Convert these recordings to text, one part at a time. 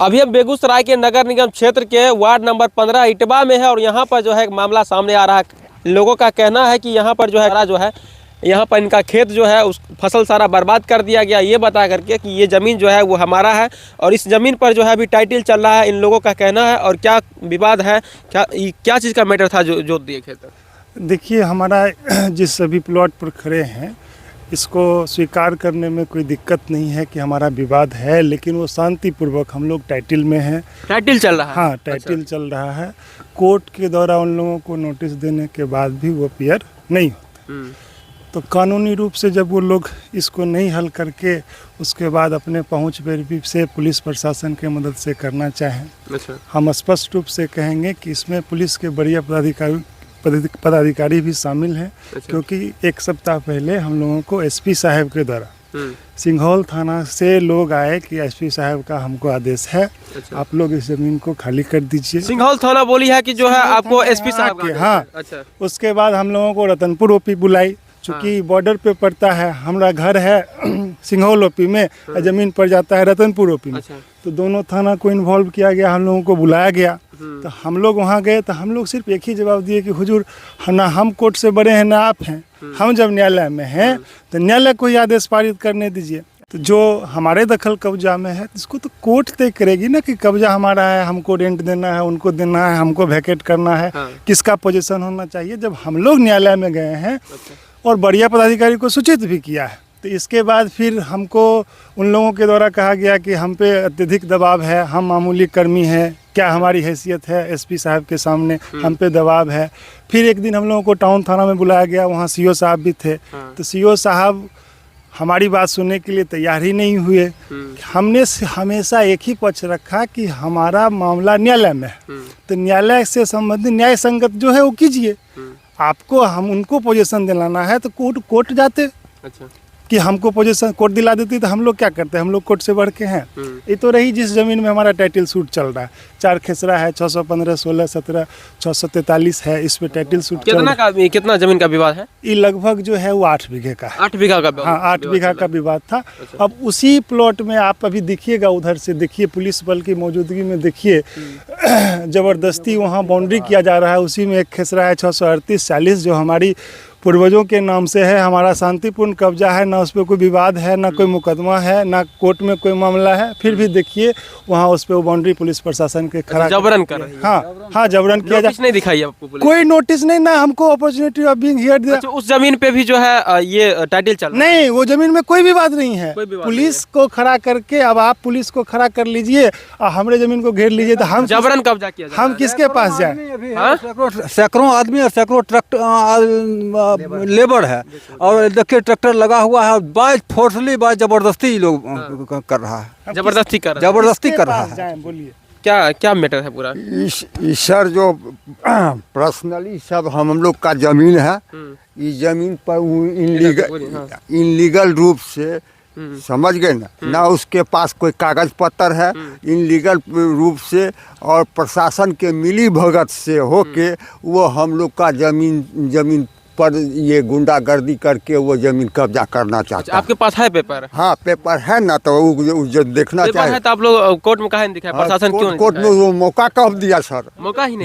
अभी हम बेगूसराय के नगर निगम क्षेत्र के वार्ड नंबर 15 इटवा में है और यहाँ पर जो है एक मामला सामने आ रहा है। लोगों का कहना है कि यहाँ पर जो है यहाँ पर इनका खेत जो है उस फसल सारा बर्बाद कर दिया गया, ये बता करके कि ये ज़मीन जो है वो हमारा है और इस ज़मीन पर जो है अभी टाइटल चल रहा है, इन लोगों का कहना है। और क्या विवाद है, क्या चीज़ का मैटर था जो दिए खेत? देखिए, हमारा जिस सभी प्लॉट पर खड़े हैं इसको स्वीकार करने में कोई दिक्कत नहीं है कि हमारा विवाद है, लेकिन वो शांतिपूर्वक हम लोग टाइटल में हैं। टाइटल चल रहा है? हाँ, टाइटल अच्छा। चल रहा है। कोर्ट के द्वारा उन लोगों को नोटिस देने के बाद भी वो क्लियर नहीं होते, तो कानूनी रूप से जब वो लोग इसको नहीं हल करके उसके बाद अपने पहुंच पर से पुलिस प्रशासन के मदद से करना चाहें, अच्छा। हम स्पष्ट रूप से कहेंगे कि इसमें पुलिस के बढ़िया पदाधिकारी भी शामिल हैं, अच्छा। क्योंकि एक सप्ताह पहले हम लोगों को एसपी साहब के द्वारा सिंघौल थाना से लोग आए कि एसपी साहब का हमको आदेश है, अच्छा। आप लोग इस जमीन को खाली कर दीजिए। सिंघौल थाना बोली है कि जो है आपको एसपी साहब के, हाँ, अच्छा। उसके बाद हम लोगों को रतनपुर ओपी बुलाई, चूँकि बॉर्डर पे पड़ता है, हमारा घर है सिंघौल ओपी में, ज़मीन पर जाता है रतनपुर ओपी में, अच्छा। तो दोनों थाना को इन्वॉल्व किया गया, हम लोगों को बुलाया गया, तो हम लोग वहाँ गए तो हम लोग सिर्फ एक ही जवाब दिए कि हुजूर ना हम कोर्ट से बड़े हैं ना आप हैं, हम जब न्यायालय में हैं तो न्यायालय को ही आदेश पारित करने दीजिए। तो जो हमारे दखल कब्जा में है इसको तो कोर्ट तय करेगी ना कि कब्जा हमारा है, हमको रेंट देना है, उनको देना है, हमको वैकेट करना है, किसका पोजीशन होना चाहिए। जब हम लोग न्यायालय में गए हैं और बढ़िया पदाधिकारी को सूचित भी किया है, तो इसके बाद फिर हमको उन लोगों के द्वारा कहा गया कि हम पे अत्यधिक दबाव है, हम मामूली कर्मी हैं, क्या हमारी हैसियत है एसपी साहब के सामने, हम पे दबाव है। फिर एक दिन हम लोगों को टाउन थाना में बुलाया गया, वहाँ सीओ साहब भी थे, तो सीओ साहब हमारी बात सुनने के लिए तैयार ही नहीं हुए। हमने हमेशा एक ही पक्ष रखा कि हमारा मामला न्यायालय में है, तो न्यायालय से संबंधित न्याय संगत जो है वो कीजिए। आपको हम उनको पोजीशन दिलाना है तो कोर्ट जाते, अच्छा। कि हमको पोजीशन कोर्ट दिला देती तो हम लोग क्या करते हैं, हम लोग कोर्ट से बढ़ के हैं। ये तो रही जिस जमीन में हमारा टाइटल सूट चल रहा है, 4 खेसरा है, 615, 16, 17, 643 है, इस पे टाइटल सूट कितना जमीन का विवाद है? ये लगभग जो है वो 8 बीघे का है। 8 बीघा का? हाँ, 8 बीघा का विवाद था। अच्छा। अब उसी प्लॉट में आप अभी देखिएगा, उधर से देखिए, पुलिस बल की मौजूदगी में देखिए जबरदस्ती वहाँ बाउंड्री किया जा रहा है। उसी में एक खेसरा है 638, 40 जो हमारी पूर्वजों के नाम से है, हमारा शांतिपूर्ण कब्जा है, ना उस पर कोई विवाद है, ना कोई मुकदमा है, ना कोर्ट में कोई मामला है, फिर भी देखिए वहाँ उस पर वो बाउंड्री पुलिस प्रशासन के खड़ा जबरन कर रही है। हाँ, जबरन किया जा, नहीं दिखाई आपको कोई नोटिस नहीं, ना हमको अपॉर्चुनिटी ऑफ बीइंग हियर दिया। उस जमीन पे भी जो है ये टाइटल चल रहा है? नहीं, वो जमीन में कोई विवाद नहीं है। पुलिस को खड़ा करके, अब आप पुलिस को खड़ा कर लीजिए और हमारे जमीन को घेर लीजिए, तो हम जबरन कब्जा किया, हम किसके पास जाए? सैकड़ों आदमी और सैकड़ों ट्रक लेबर है, और देखिए ट्रैक्टर लगा हुआ है, बाय फोर्सली, बाय जबरदस्ती लोग कर रहा है, जबरदस्ती कर रहा है। बोलिए क्या मैटर है पूरा? सर, जो पर्सनली सब हम लोग का जमीन है, इस जमीन पर इनलीगल रूप से, समझ गए ना उसके पास कोई कागज पत्र है, इनलीगल रूप से और प्रशासन के मिली भगत से होके वो हम लोग का जमीन पर ये गुंडागर्दी करके वो जमीन कब्जा करना चाहता है। आपके पास है पेपर? हाँ, पेपर है ना, तो वो जो देखना चाहिए। तो आप लोग कोर्ट में काहे नहीं दिखाया? प्रशासन क्यों? कोर्ट में वो मौका कब दिया सर? मौका ही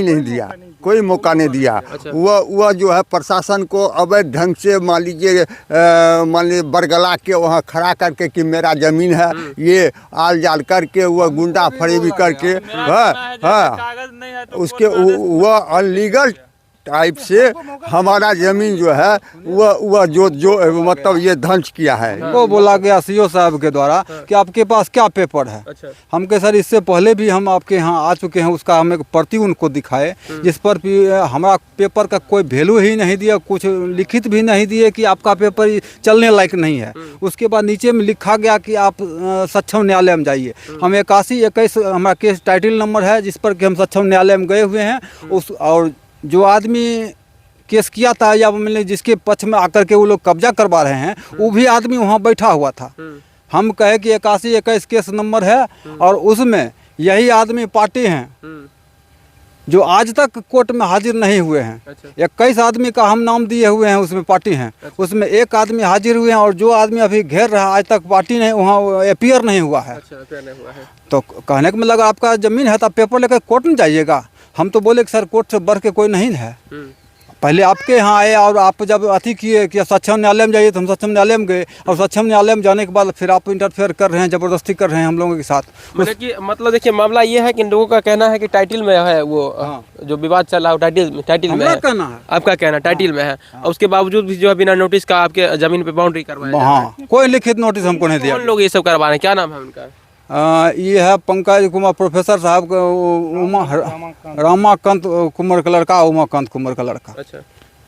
नहीं दिया, कोई मौका नहीं दिया। अच्छा। वो जो है प्रशासन को अवैध ढंग से मान लीजिए बरगला के वहाँ खड़ा करके कि मेरा जमीन है, ये आल जाल करके वो गुंडा फरेबी करके, उसके वो अनलीगल टाइप से हमारा जमीन जो है वह जो मतलब ये ध्वंस किया है। वो बोला गया सीओ साहब के द्वारा कि आपके पास क्या पेपर है। अच्छा। हम कहे सर इससे पहले भी हम आपके यहाँ आ चुके हैं, उसका हम एक प्रति उनको दिखाए, जिस पर भी हमारा पेपर का कोई वैल्यू ही नहीं दिया, कुछ लिखित भी नहीं दिए कि आपका पेपर चलने लायक नहीं है। उसके बाद नीचे में लिखा गया कि आप सक्षम न्यायालय में जाइए। हम 81-21 हमारा केस टाइटल नंबर है, जिस पर कि हम सक्षम न्यायालय में गए हुए हैं। और जो आदमी केस किया था, या मतलब जिसके पक्ष में आकर के वो लोग कब्जा करवा रहे हैं, वो भी आदमी वहाँ बैठा हुआ था। हम कहे कि 81-21 केस नंबर है और उसमें यही आदमी पार्टी हैं, जो आज तक कोर्ट में हाजिर नहीं हुए हैं। अच्छा। 21 आदमी का हम नाम दिए हुए हैं, उसमें पार्टी हैं। उसमें एक आदमी हाजिर हुए हैं और जो आदमी अभी घेर रहा है आज तक पार्टी नहीं वहाँ अपीयर नहीं हुआ है। अच्छा, नहीं हुआ है। तो कहने का मतलब आपका ज़मीन है तो आप पेपर लेकर कोर्ट में जाइएगा। हम तो बोले कि सर कोर्ट से बढ़ के कोई नहीं है। पहले आपके यहाँ आए और आप जब अथी किए कि सक्षम न्यायालय में जाइए तो हम सक्षम न्यायालय में गए और सक्षम न्यायालय में जाने के बाद फिर आप इंटरफेयर कर रहे हैं, ज़बरदस्ती कर रहे हैं हम लोगों के साथ। मतलब देखिए मामला ये है कि इन लोगों का कहना है कि टाइटल में है वो जो विवाद चल रहा है टाइटल में है। कहना है आपका कहना टाइटल में है और उसके बावजूद भी जो है बिना नोटिस का आपके जमीन पे बाउंड्री करवाया। हाँ, कोई लिखित नोटिस हमको नहीं दिया। कौन लोग ये सब करवा रहे हैं, क्या नाम है उनका? ये है पंकज कुमार प्रोफेसर साहब रामाकांत कुमार का लड़का, उमाकांत कुमार का लड़का। अच्छा,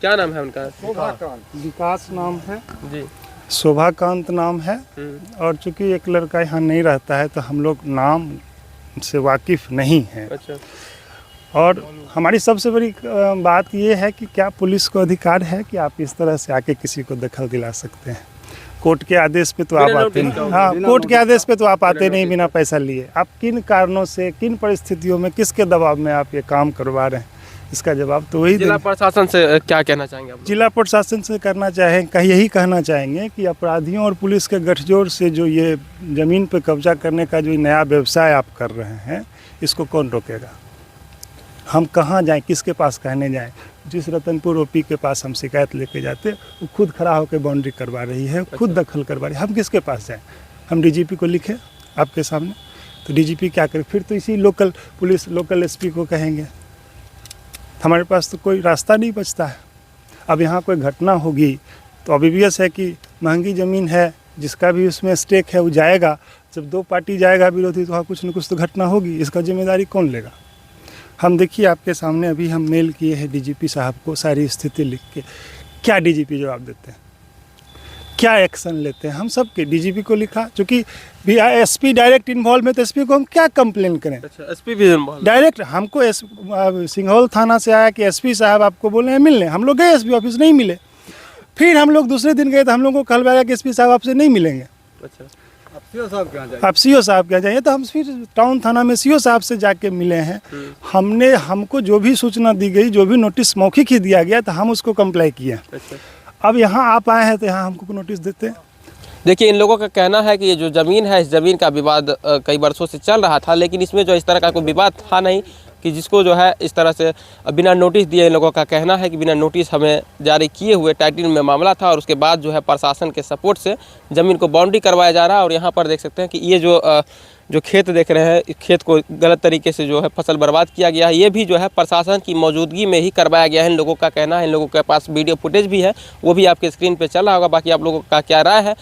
क्या नाम है उनका? विकास नाम है जी, शोभाकांत नाम है। और चूंकि एक लड़का यहाँ नहीं रहता है तो हम लोग नाम से वाकिफ नहीं हैं। अच्छा। और हमारी सबसे बड़ी बात ये है कि क्या पुलिस को अधिकार है कि आप इस तरह से आके किसी को दखल दिला सकते हैं? कोर्ट के आदेश पे तो आप आते नहीं। हाँ, कोर्ट के आदेश पे तो आप आते नहीं बिना पैसा लिए। आप किन कारणों से, किन परिस्थितियों में, किसके दबाव में आप ये काम करवा रहे हैं, इसका जवाब तो वही जिला प्रशासन से क्या कहना चाहेंगे आप? जिला प्रशासन से यही कहना चाहेंगे कि अपराधियों और पुलिस के गठजोड़ से जो ये ज़मीन पे कब्जा करने का जो नया व्यवसाय आप कर रहे हैं, इसको कौन रोकेगा? हम कहाँ जाएं, किसके पास कहने जाएं? जिस रतनपुर ओपी के पास हम शिकायत लेके जाते, वो खुद खड़ा होकर बाउंड्री करवा रही है, खुद दखल करवा रही है। हम किसके पास जाएं? हम डीजीपी को लिखें आपके सामने, तो डीजीपी क्या करे? फिर तो इसी लोकल पुलिस, लोकल एसपी को कहेंगे। हमारे पास तो कोई रास्ता नहीं बचता है। अब यहाँ कोई घटना होगी तो ऑब्वियस है कि महंगी ज़मीन है, जिसका भी उसमें स्टेक है वो जाएगा। जब दो पार्टी जाएगा विरोधी तो वहाँ कुछ न कुछ तो घटना होगी। इसका जिम्मेदारी कौन लेगा? हम देखिए आपके सामने अभी हम मेल किए हैं डीजीपी साहब को सारी स्थिति लिख के। क्या डीजीपी जवाब देते हैं, क्या एक्शन लेते हैं? हम सब के डीजीपी को लिखा, चूँकि भी एसपी डायरेक्ट इन्वॉल्व है तो एसपी को हम क्या कंप्लेन करें? अच्छा, एसपी भी डायरेक्ट हमको सिंघौल थाना से आया कि एसपी साहब आपको बोले हैं मिलने। हम लोग गए एसपी ऑफिस, नहीं मिले। फिर हम लोग दूसरे दिन गए तो हम लोग को कहलवाया कि एसपी साहब आपसे नहीं मिलेंगे। अच्छा, आप सीओ साहब क्या जाइए। तो हम फिर टाउन थाना में सीओ साहब से जाके मिले हैं। हमको जो भी सूचना दी गई, जो भी नोटिस मौखिक ही दिया गया, तो हम उसको कंप्लाई किए। अच्छा। अब यहाँ आप आए हैं तो यहाँ हमको नोटिस देते हैं। देखिए, इन लोगों का कहना है कि ये जो ज़मीन है, इस ज़मीन का विवाद कई वर्षों से चल रहा था, लेकिन इसमें जो इस तरह का कोई विवाद था नहीं कि जिसको जो है इस तरह से बिना नोटिस दिए, इन लोगों का कहना है कि बिना नोटिस हमें जारी किए हुए टाइटल में मामला था और उसके बाद जो है प्रशासन के सपोर्ट से ज़मीन को बाउंड्री करवाया जा रहा है। और यहाँ पर देख सकते हैं कि ये जो खेत देख रहे हैं, इस खेत को गलत तरीके से जो है फसल बर्बाद किया गया है। ये भी जो है प्रशासन की मौजूदगी में ही करवाया गया है, इन लोगों का कहना है। इन लोगों के पास वीडियो फुटेज भी है, वो भी आपके स्क्रीन पे चल रहा होगा। बाकी आप लोगों का क्या राय है